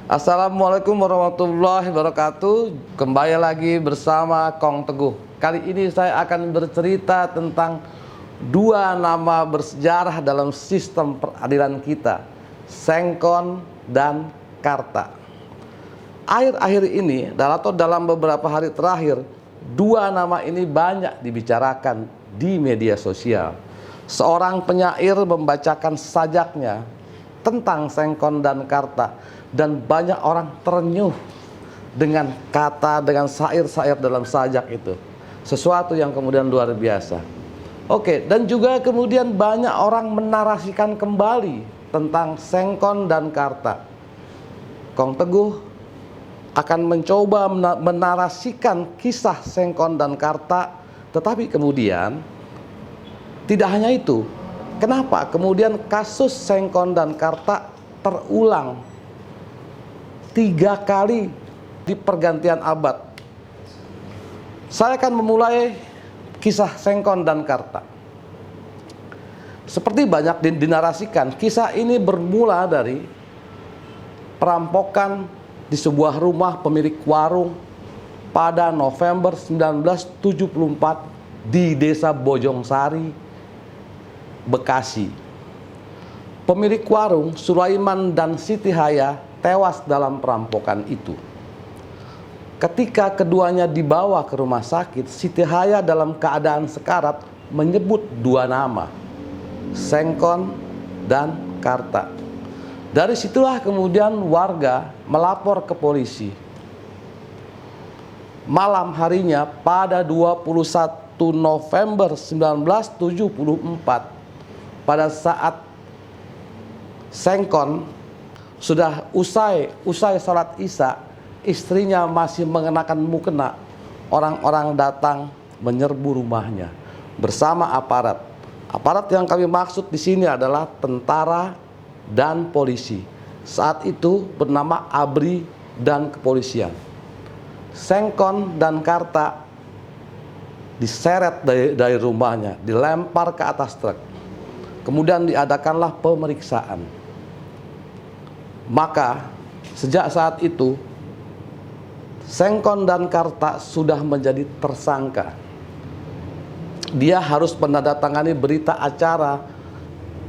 Assalamualaikum warahmatullahi wabarakatuh. Kembali lagi bersama Kong Teguh. Kali ini saya akan bercerita tentang dua nama bersejarah dalam sistem peradilan kita, Sengkon dan Karta. Akhir-akhir ini, atau dalam beberapa hari terakhir, dua nama ini banyak dibicarakan di media sosial. Seorang penyair membacakan sajaknya tentang Sengkon dan Karta, dan banyak orang terenyuh dengan dengan syair-syair dalam sajak itu. Sesuatu yang kemudian luar biasa. Oke, dan juga kemudian banyak orang menarasikan kembali tentang Sengkon dan Karta. Kong Teguh akan mencoba menarasikan kisah Sengkon dan Karta, tetapi kemudian tidak hanya itu. Kenapa kemudian kasus Sengkon dan Karta terulang 3 kali di pergantian abad? Saya akan memulai kisah Sengkon dan Karta. Seperti banyak dinarasikan, kisah ini bermula dari perampokan di sebuah rumah pemilik warung pada November 1974 di Desa Bojongsari, Bekasi. Pemilik warung Sulaiman dan Siti Haya tewas dalam perampokan itu. Ketika keduanya dibawa ke rumah sakit, Siti Haya dalam keadaan sekarat menyebut dua nama, Sengkon dan Karta. Dari situlah kemudian warga melapor ke polisi. Malam harinya pada 21 November 1974, pada saat Sengkon sudah usai sholat Isya, istrinya masih mengenakan mukena, orang-orang datang menyerbu rumahnya bersama aparat. Aparat yang kami maksud di sini adalah tentara dan polisi. Saat itu bernama ABRI dan kepolisian. Sengkon dan Karta diseret dari rumahnya, dilempar ke atas truk. Kemudian diadakanlah pemeriksaan. Maka sejak saat itu Sengkon dan Karta sudah menjadi tersangka. Dia harus menandatangani berita acara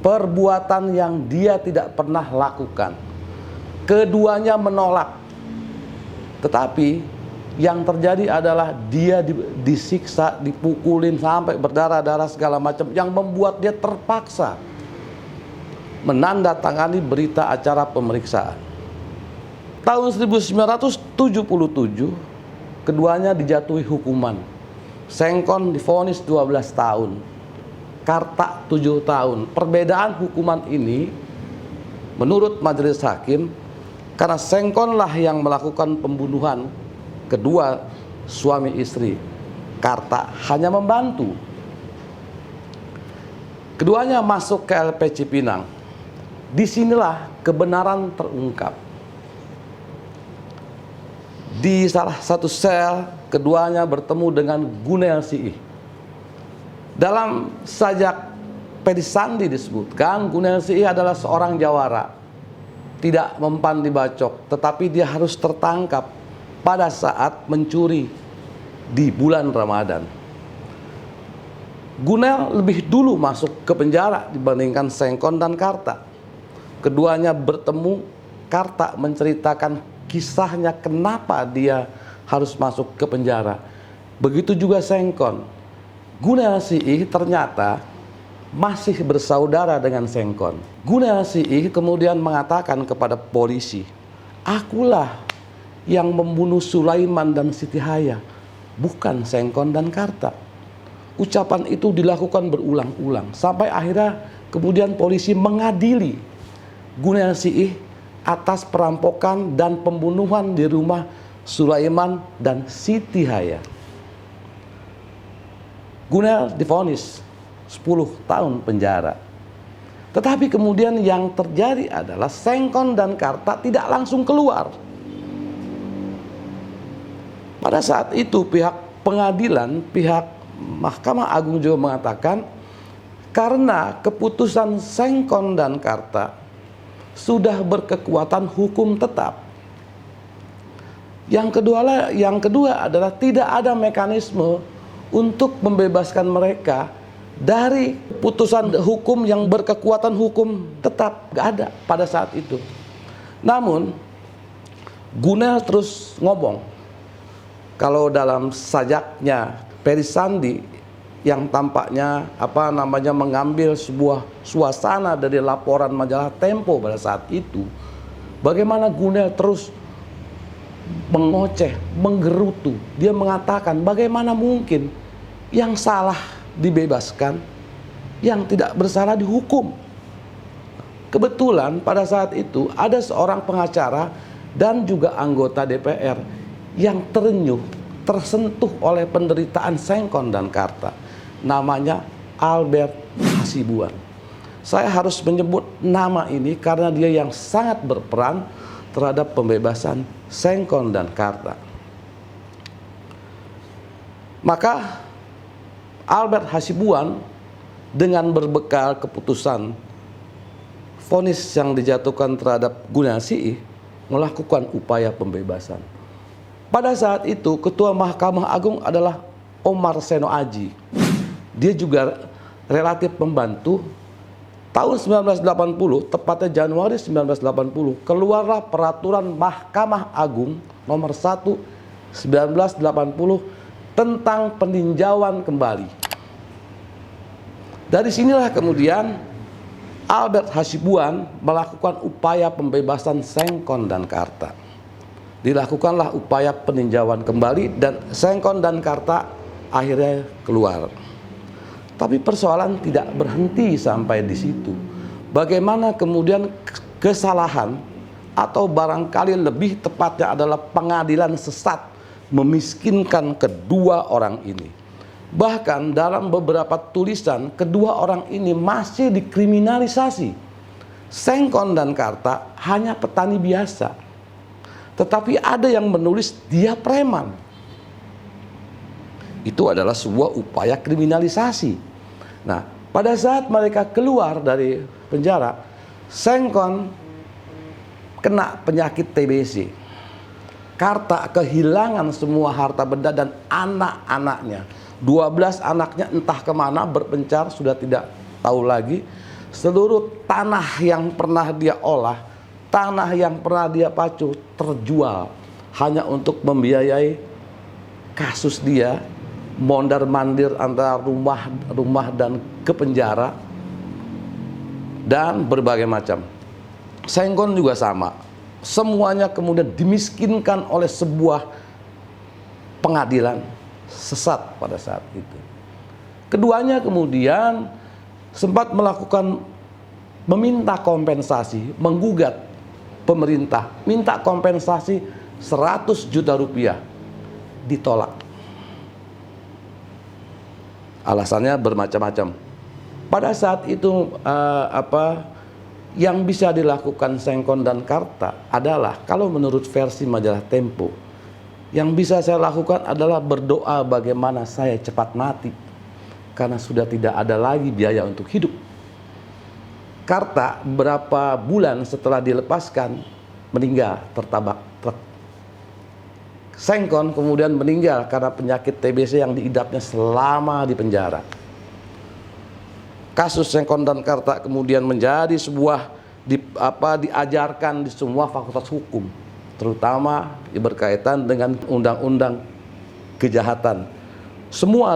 perbuatan yang dia tidak pernah lakukan. Keduanya menolak. Tetapi yang terjadi adalah dia disiksa, dipukulin sampai berdarah-darah segala macam, yang membuat dia terpaksa menandatangani berita acara pemeriksaan. Tahun 1977 keduanya dijatuhi hukuman. Sengkon divonis 12 tahun, Karta 7 tahun. Perbedaan hukuman ini menurut majelis hakim karena Sengkonlah yang melakukan pembunuhan kedua suami istri, Karta hanya membantu. Keduanya masuk ke LP Cipinang. Disinilah kebenaran terungkap. Di salah satu sel, keduanya bertemu dengan Gunel Siih. Dalam sajak Pedisandi disebutkan Gunel Siih adalah seorang jawara, tidak mempan dibacok, tetapi dia harus tertangkap pada saat mencuri di bulan Ramadan. Gunel lebih dulu masuk ke penjara dibandingkan Sengkon dan Karta. Keduanya bertemu, Karta menceritakan kisahnya kenapa dia harus masuk ke penjara. Begitu juga Sengkon. Gunel Siih ternyata masih bersaudara dengan Sengkon. Gunel Siih kemudian mengatakan kepada polisi, "Akulah yang membunuh Sulaiman dan Siti Haya, bukan Sengkon dan Karta." Ucapan itu dilakukan berulang-ulang sampai akhirnya kemudian polisi mengadili Gunel Siih atas perampokan dan pembunuhan di rumah Sulaiman dan Siti Haya. Gunel divonis 10 tahun penjara. Tetapi kemudian yang terjadi adalah Sengkon dan Karta tidak langsung keluar. Pada saat itu pihak pengadilan, pihak Mahkamah Agung juga mengatakan karena keputusan Sengkon dan Karta sudah berkekuatan hukum tetap, Yang kedua adalah tidak ada mekanisme untuk membebaskan mereka dari putusan hukum yang berkekuatan hukum tetap, gak ada pada saat itu. Namun Gunel terus ngomong. Kalau dalam sajaknya Ferry Sandi yang tampaknya mengambil sebuah suasana dari laporan majalah Tempo pada saat itu, bagaimana Gunel terus mengoceh, menggerutu. Dia mengatakan bagaimana mungkin yang salah dibebaskan, yang tidak bersalah dihukum. Kebetulan pada saat itu ada seorang pengacara dan juga anggota DPR yang terenyuh, tersentuh oleh penderitaan Sengkon dan Karta. Namanya Albert Hasibuan. Saya harus menyebut nama ini karena dia yang sangat berperan terhadap pembebasan Sengkon dan Karta. Maka Albert Hasibuan dengan berbekal keputusan vonis yang dijatuhkan terhadap Gunel Siih melakukan upaya pembebasan. Pada saat itu Ketua Mahkamah Agung adalah Omar Seno Aji. Dia juga relatif membantu. Tahun 1980, tepatnya Januari 1980, keluarlah peraturan Mahkamah Agung nomor 1 1980 tentang peninjauan kembali. Dari sinilah kemudian Albert Hasibuan melakukan upaya pembebasan Sengkon dan Karta. Dilakukanlah upaya peninjauan kembali dan Sengkon dan Karta akhirnya keluar. Tapi persoalan tidak berhenti sampai di situ. Bagaimana kemudian kesalahan atau barangkali lebih tepatnya adalah pengadilan sesat memiskinkan kedua orang ini. Bahkan dalam beberapa tulisan kedua orang ini masih dikriminalisasi. Sengkon dan Karta hanya petani biasa. Tetapi ada yang menulis dia preman. Itu adalah sebuah upaya kriminalisasi. Nah, pada saat mereka keluar dari penjara, Sengkon kena penyakit TBC. Karta kehilangan semua harta benda dan anak-anaknya. 12 anaknya entah kemana berpencar, sudah tidak tahu lagi. Seluruh tanah yang pernah dia olah, tanah yang pernah dia pacu terjual hanya untuk membiayai kasus dia mondar-mandir antara rumah dan ke penjara dan berbagai macam. Sengkon juga sama. Semuanya kemudian dimiskinkan oleh sebuah pengadilan sesat pada saat itu. Keduanya kemudian sempat meminta kompensasi, menggugat pemerintah, minta kompensasi 100 juta rupiah, ditolak. Alasannya bermacam-macam. Pada saat itu yang bisa dilakukan Sengkon dan Karta adalah, kalau menurut versi majalah Tempo, yang bisa saya lakukan adalah berdoa bagaimana saya cepat mati karena sudah tidak ada lagi biaya untuk hidup. Karta berapa bulan setelah dilepaskan meninggal tertabrak truk. Sengkon kemudian meninggal karena penyakit TBC yang diidapnya selama di penjara. Kasus Sengkon dan Karta kemudian menjadi sebuah diajarkan di semua fakultas hukum, terutama berkaitan dengan undang-undang kejahatan. Semua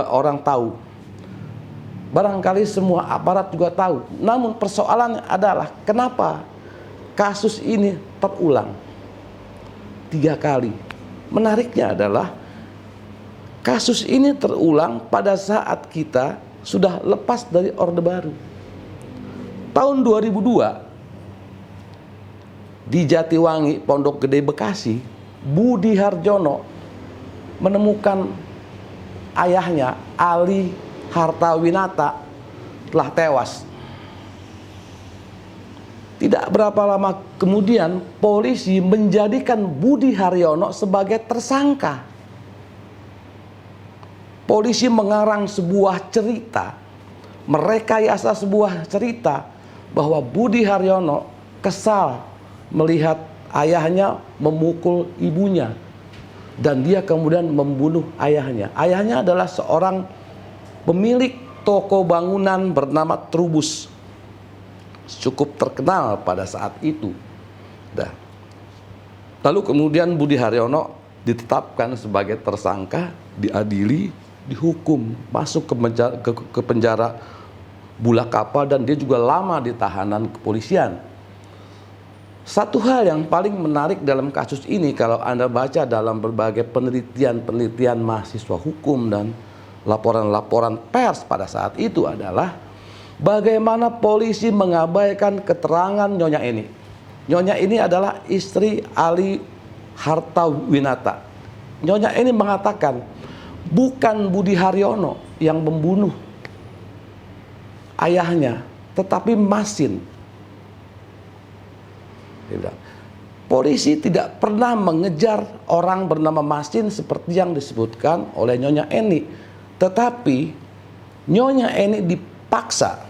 orang tahu. Barangkali semua aparat juga tahu. Namun persoalannya adalah kenapa kasus ini terulang 3 kali. Menariknya adalah kasus ini terulang pada saat kita sudah lepas dari Orde Baru. Tahun 2002 di Jatiwangi, Pondok Gede, Bekasi, Budi Harjono menemukan ayahnya Ali Hartawinata telah tewas. Tidak berapa lama kemudian polisi menjadikan Budi Haryono sebagai tersangka. Polisi mengarang sebuah cerita, merekayasa sebuah cerita bahwa Budi Haryono kesal melihat ayahnya memukul ibunya, dan dia kemudian membunuh ayahnya. Ayahnya adalah seorang pemilik toko bangunan bernama Trubus, cukup terkenal pada saat itu. Lalu kemudian Budi Haryono ditetapkan sebagai tersangka, diadili, dihukum, masuk ke penjara Bulak Kapal, dan dia juga lama di tahanan kepolisian. Satu hal yang paling menarik dalam kasus ini, kalau Anda baca dalam berbagai penelitian mahasiswa hukum dan laporan-laporan pers pada saat itu, adalah bagaimana polisi mengabaikan keterangan Nyonya Eni. Nyonya Eni adalah istri Ali Hartawinata. Nyonya Eni mengatakan bukan Budi Haryono yang membunuh ayahnya, tetapi Masin. Polisi tidak pernah mengejar orang bernama Masin seperti yang disebutkan oleh Nyonya Eni, tetapi Nyonya Eni dipaksa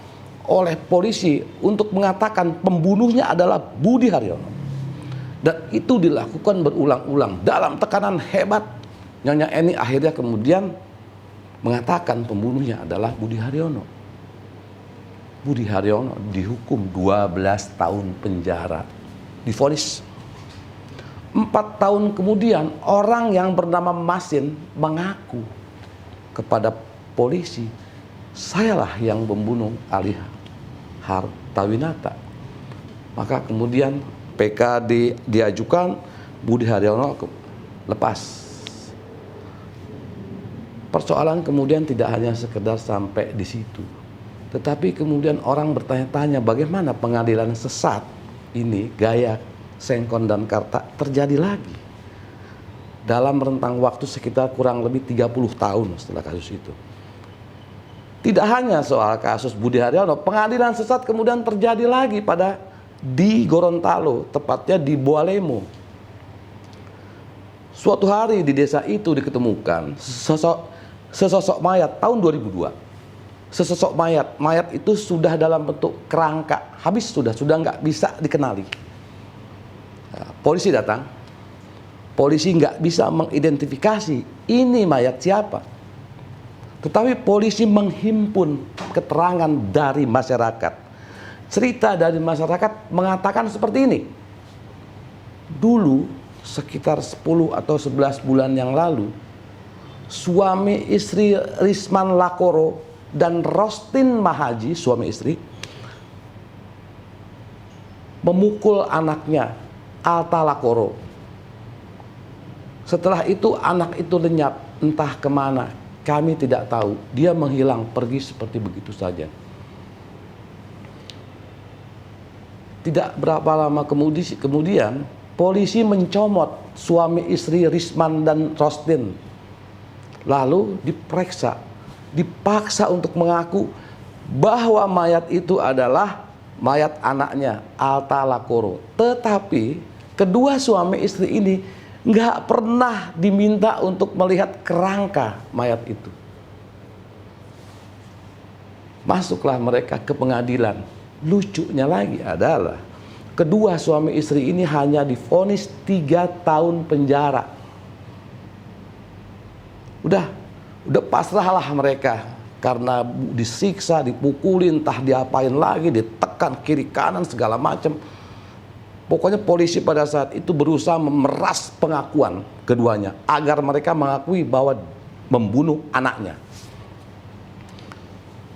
oleh polisi untuk mengatakan pembunuhnya adalah Budi Haryono, dan itu dilakukan berulang-ulang dalam tekanan hebat. Nyonya Eni akhirnya kemudian mengatakan pembunuhnya adalah Budi Haryono. Budi Haryono dihukum 12 tahun penjara, divonis. 4 tahun kemudian orang yang bernama Masin mengaku kepada polisi, sayalah yang membunuh Ali Hartawinata. Maka kemudian PK diajukan, Budi Haryono lepas. Persoalan kemudian tidak hanya sekedar sampai di situ, tetapi kemudian orang bertanya-tanya bagaimana pengadilan sesat ini, gaya Sengkon dan Karta, terjadi lagi dalam rentang waktu sekitar kurang lebih 30 tahun setelah kasus itu. Tidak hanya soal kasus Budi Haryono, pengadilan sesat kemudian terjadi lagi di Gorontalo, tepatnya di Boalemo. Suatu hari di desa itu diketemukan sesosok mayat tahun 2002. Sesosok mayat itu sudah dalam bentuk kerangka, habis sudah nggak bisa dikenali. Nah, polisi datang, polisi nggak bisa mengidentifikasi ini mayat siapa. Tetapi polisi menghimpun keterangan dari masyarakat. Cerita dari masyarakat mengatakan seperti ini. Dulu sekitar 10 atau 11 bulan yang lalu, suami istri Risman Lakoro dan Rostin Mahaji, suami istri, memukul anaknya Alta Lakoro. Setelah itu anak itu lenyap, entah kemana, kami tidak tahu. Dia menghilang, pergi seperti begitu saja. Tidak berapa lama kemudian polisi mencomot suami istri Risman dan Rostin, lalu diperiksa, dipaksa untuk mengaku bahwa mayat itu adalah mayat anaknya Alta Lakoro. Tetapi kedua suami istri ini nggak pernah diminta untuk melihat kerangka mayat itu. Masuklah mereka ke pengadilan. Lucunya lagi adalah kedua suami istri ini hanya divonis 3 tahun penjara. Udah pasrahlah mereka karena disiksa, dipukulin, entah diapain lagi, ditekan kiri kanan segala macam. Pokoknya polisi pada saat itu berusaha memeras pengakuan keduanya agar mereka mengakui bahwa membunuh anaknya.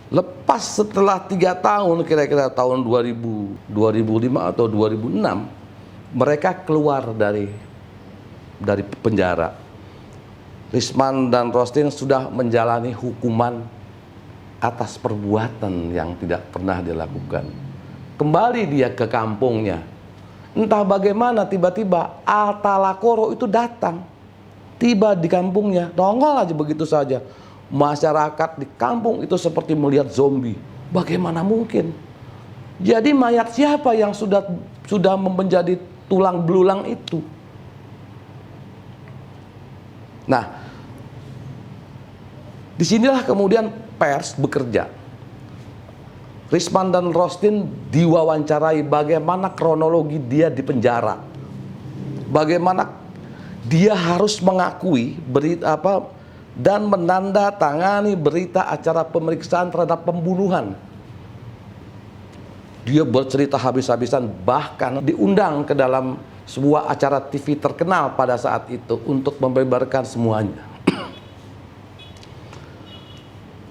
Lepas setelah 3 tahun, kira-kira tahun 2005 atau 2006, mereka keluar dari penjara. Risman dan Rostin sudah menjalani hukuman atas perbuatan yang tidak pernah dilakukan. Kembali dia ke kampungnya. Entah bagaimana tiba-tiba Alta Lakoro itu datang. Tiba di kampungnya, nongol aja begitu saja. Masyarakat di kampung itu seperti melihat zombie. Bagaimana mungkin? Jadi mayat siapa yang sudah menjadi tulang belulang itu? Nah, disinilah kemudian pers bekerja. Risman dan Rostin diwawancarai bagaimana kronologi dia di penjara. bagaimana dia harus mengakui berita dan menandatangani berita acara pemeriksaan terhadap pembunuhan. Dia bercerita habis-habisan, bahkan diundang ke dalam sebuah acara TV terkenal pada saat itu untuk membeberkan semuanya.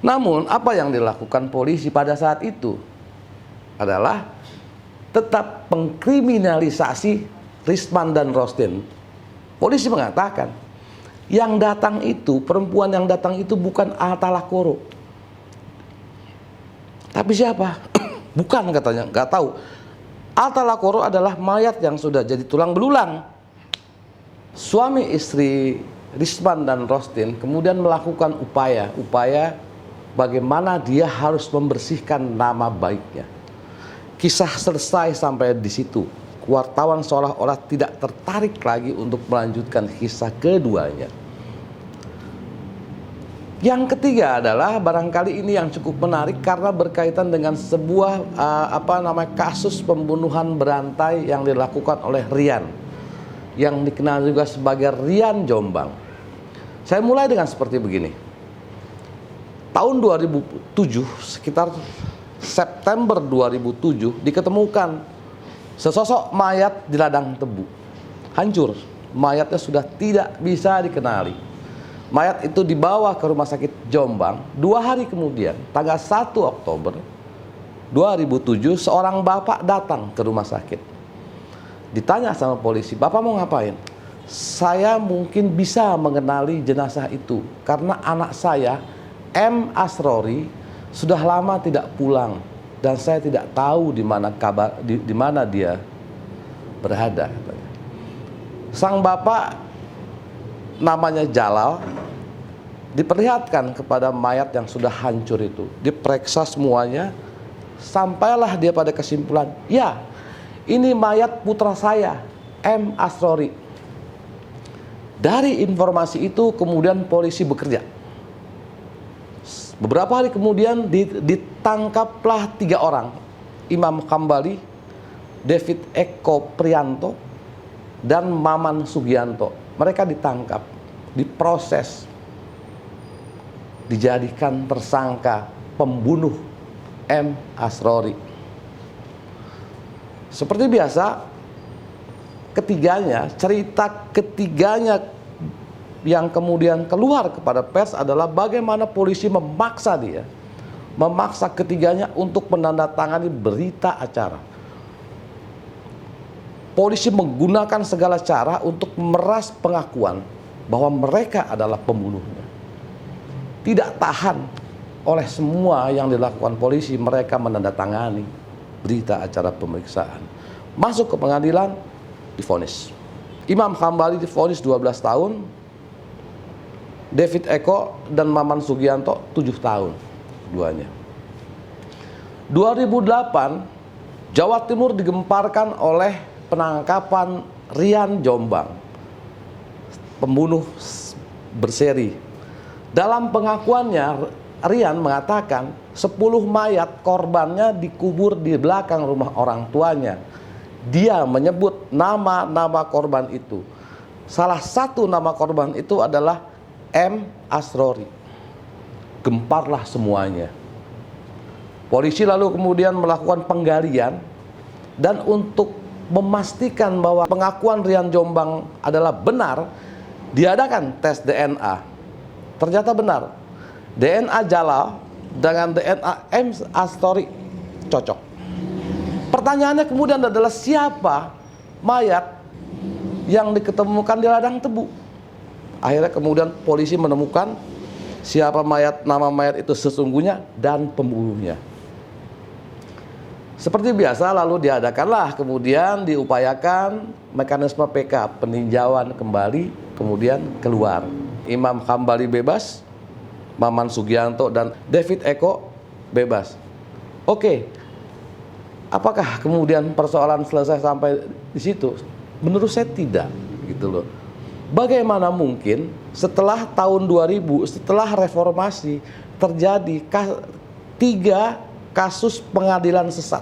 Namun apa yang dilakukan polisi pada saat itu adalah tetap mengkriminalisasi Risman dan Rosten. Polisi mengatakan yang datang itu, perempuan yang datang itu bukan Atta Lakoro. Tapi siapa? Bukan, katanya, nggak tahu. Atta Lakoro adalah mayat yang sudah jadi tulang belulang. Suami istri Risman dan Rosten kemudian melakukan upaya bagaimana dia harus membersihkan nama baiknya. Kisah selesai sampai di situ. Wartawan seolah-olah tidak tertarik lagi untuk melanjutkan kisah keduanya. Yang ketiga adalah barangkali ini yang cukup menarik karena berkaitan dengan sebuah kasus pembunuhan berantai yang dilakukan oleh Rian, yang dikenal juga sebagai Rian Jombang. Saya mulai dengan seperti begini. Tahun 2007, sekitar September 2007, diketemukan sesosok mayat di ladang tebu. Hancur, mayatnya sudah tidak bisa dikenali. Mayat itu dibawa ke rumah sakit Jombang. 2 hari kemudian, tanggal 1 Oktober 2007, seorang bapak datang ke rumah sakit. Ditanya sama polisi, "Bapak mau ngapain?" "Saya mungkin bisa mengenali jenazah itu karena anak saya, M. Asrori, sudah lama tidak pulang dan saya tidak tahu di mana dia berada." Sang bapak namanya Jalal diperlihatkan kepada mayat yang sudah hancur itu, diperiksa semuanya, sampailah dia pada kesimpulan, "Ya, ini mayat putra saya, M. Asrori." Dari informasi itu kemudian polisi bekerja. Beberapa hari kemudian ditangkaplah 3 orang, Imam Hambali, David Eko Prianto, dan Maman Sugianto. Mereka ditangkap, diproses, dijadikan tersangka pembunuh M. Asrori. Seperti biasa, cerita ketiganya yang kemudian keluar kepada pers adalah bagaimana polisi memaksa ketiganya untuk menandatangani berita acara. Polisi menggunakan segala cara untuk memeras pengakuan bahwa mereka adalah pembunuhnya. Tidak tahan oleh semua yang dilakukan polisi, mereka menandatangani berita acara pemeriksaan. Masuk ke pengadilan, divonis. Imam Hambali divonis 12 tahun, David Eko dan Maman Sugianto 7 tahun keduanya. 2008, Jawa Timur digemparkan oleh penangkapan Rian Jombang, pembunuh berseri. Dalam pengakuannya, Rian mengatakan 10 mayat korbannya dikubur di belakang rumah orang tuanya. Dia menyebut nama-nama korban itu. Salah satu nama korban itu adalah M. Asrori. Gemparlah semuanya. Polisi lalu kemudian melakukan penggalian, dan untuk memastikan bahwa pengakuan Rian Jombang adalah benar, diadakan tes DNA. Ternyata benar, DNA Jalal dengan DNA M. Asrori cocok. Pertanyaannya kemudian adalah siapa mayat yang diketemukan di ladang tebu? Akhirnya kemudian polisi menemukan siapa nama mayat itu sesungguhnya dan pembunuhnya. Seperti biasa, lalu diadakanlah kemudian diupayakan mekanisme PK, peninjauan kembali, kemudian keluar. Imam Hambali bebas, Maman Sugianto dan David Eko bebas. Oke, apakah kemudian persoalan selesai sampai di situ? Menurut saya tidak, gitu loh. Bagaimana mungkin setelah tahun 2000, setelah reformasi, terjadi 3 kasus pengadilan sesat.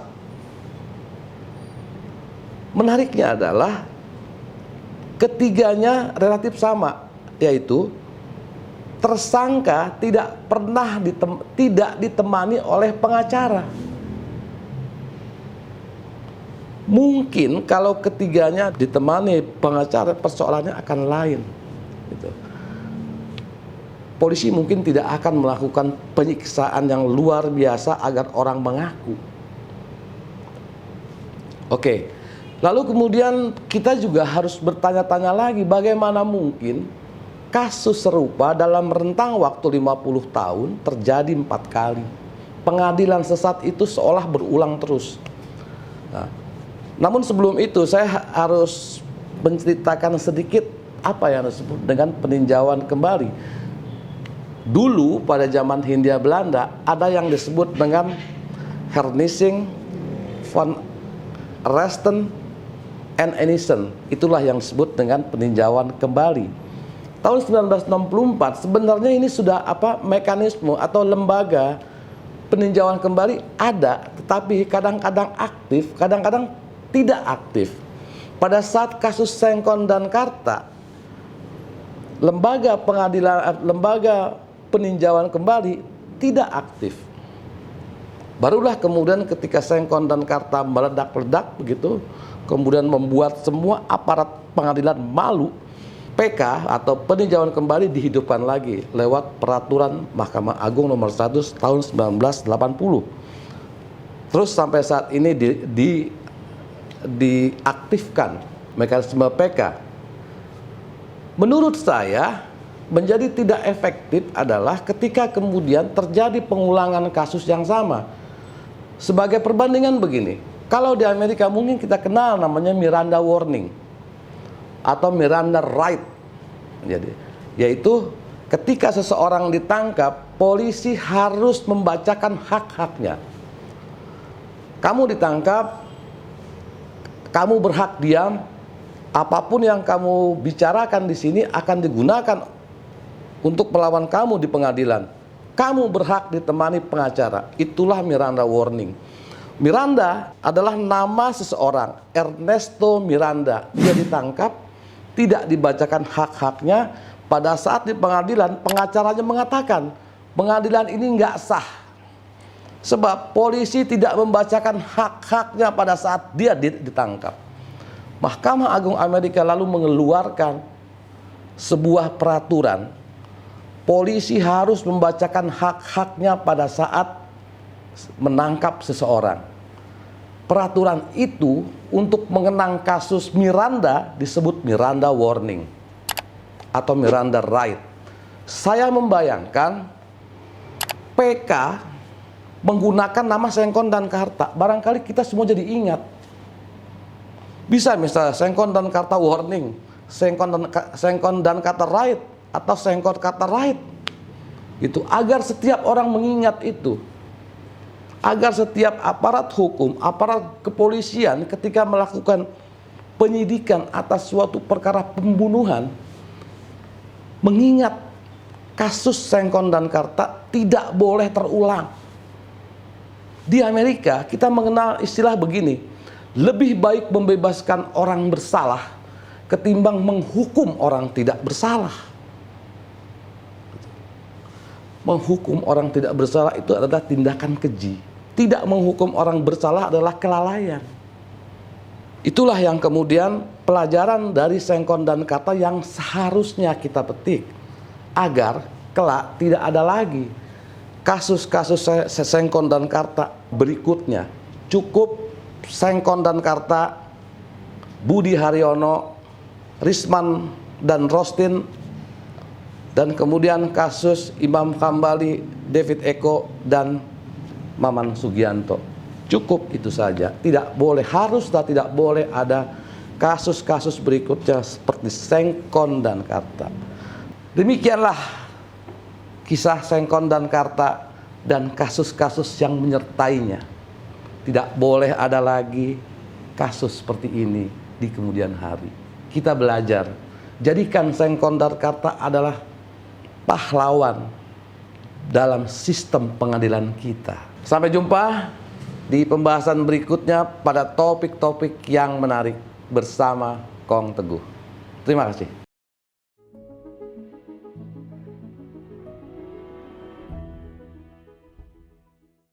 Menariknya adalah ketiganya relatif sama, yaitu tersangka tidak pernah tidak ditemani oleh pengacara. Mungkin kalau ketiganya ditemani pengacara, persoalannya akan lain. Gitu. Polisi mungkin tidak akan melakukan penyiksaan yang luar biasa agar orang mengaku. Oke, lalu kemudian kita juga harus bertanya-tanya lagi, bagaimana mungkin kasus serupa dalam rentang waktu 50 tahun terjadi 4 kali. Pengadilan sesat itu seolah berulang terus. Nah, namun sebelum itu saya harus menceritakan sedikit apa yang disebut dengan peninjauan kembali. Dulu pada zaman Hindia Belanda ada yang disebut dengan hernissing van arresten en ennissen. Itulah yang disebut dengan peninjauan kembali. Tahun 1964 sebenarnya ini sudah mekanisme atau lembaga peninjauan kembali ada, tetapi kadang-kadang aktif, kadang-kadang tidak aktif. Pada saat kasus Sengkon dan Karta, lembaga peninjauan kembali tidak aktif. Barulah kemudian ketika Sengkon dan Karta meledak-ledak begitu, kemudian membuat semua aparat pengadilan malu, PK atau peninjauan kembali dihidupkan lagi lewat peraturan Mahkamah Agung nomor 100 tahun 1980. Terus sampai saat ini diaktifkan mekanisme PK. Menurut saya menjadi tidak efektif adalah ketika kemudian terjadi pengulangan kasus yang sama. Sebagai perbandingan begini, kalau di Amerika mungkin kita kenal namanya Miranda warning atau Miranda right. Jadi, yaitu ketika seseorang ditangkap, polisi harus membacakan hak-haknya. Kamu ditangkap, kamu berhak diam, apapun yang kamu bicarakan di sini akan digunakan untuk melawan kamu di pengadilan. Kamu berhak ditemani pengacara. Itulah Miranda warning. Miranda adalah nama seseorang, Ernesto Miranda. Dia ditangkap, tidak dibacakan hak-haknya. Pada saat di pengadilan, pengacaranya mengatakan pengadilan ini nggak sah, sebab polisi tidak membacakan hak-haknya pada saat dia ditangkap. Mahkamah Agung Amerika lalu mengeluarkan sebuah peraturan, polisi harus membacakan hak-haknya pada saat menangkap seseorang. Peraturan itu untuk mengenang kasus Miranda disebut Miranda warning atau Miranda right. Saya membayangkan PK menggunakan nama Sengkon dan Karta. Barangkali kita semua jadi ingat. Bisa misalnya Sengkon dan Karta warning, Sengkon dan Karta right, atau Sengkon Karta right. Itu agar setiap orang mengingat itu. Agar setiap aparat hukum, aparat kepolisian ketika melakukan penyidikan atas suatu perkara pembunuhan, mengingat kasus Sengkon dan Karta tidak boleh terulang. Di Amerika kita mengenal istilah begini, lebih baik membebaskan orang bersalah ketimbang menghukum orang tidak bersalah. Menghukum orang tidak bersalah itu adalah tindakan keji. Tidak menghukum orang bersalah adalah kelalaian. Itulah yang kemudian pelajaran dari Sengkon dan Karta yang seharusnya kita petik agar kelak tidak ada lagi kasus-kasus Sengkon dan Karta berikutnya. Cukup Sengkon dan Karta, Budi Haryono, Risman dan Rostin, dan kemudian kasus Imam Hambali, David Eko, dan Maman Sugianto. Cukup itu saja. Tidak boleh, haruslah tidak boleh ada kasus-kasus berikutnya seperti Sengkon dan Karta. Demikianlah kisah Sengkon dan Karta dan kasus-kasus yang menyertainya. Tidak boleh ada lagi kasus seperti ini di kemudian hari. Kita belajar, jadikan Sengkon dan Karta adalah pahlawan dalam sistem pengadilan kita. Sampai jumpa di pembahasan berikutnya pada topik-topik yang menarik bersama Kong Teguh. Terima kasih.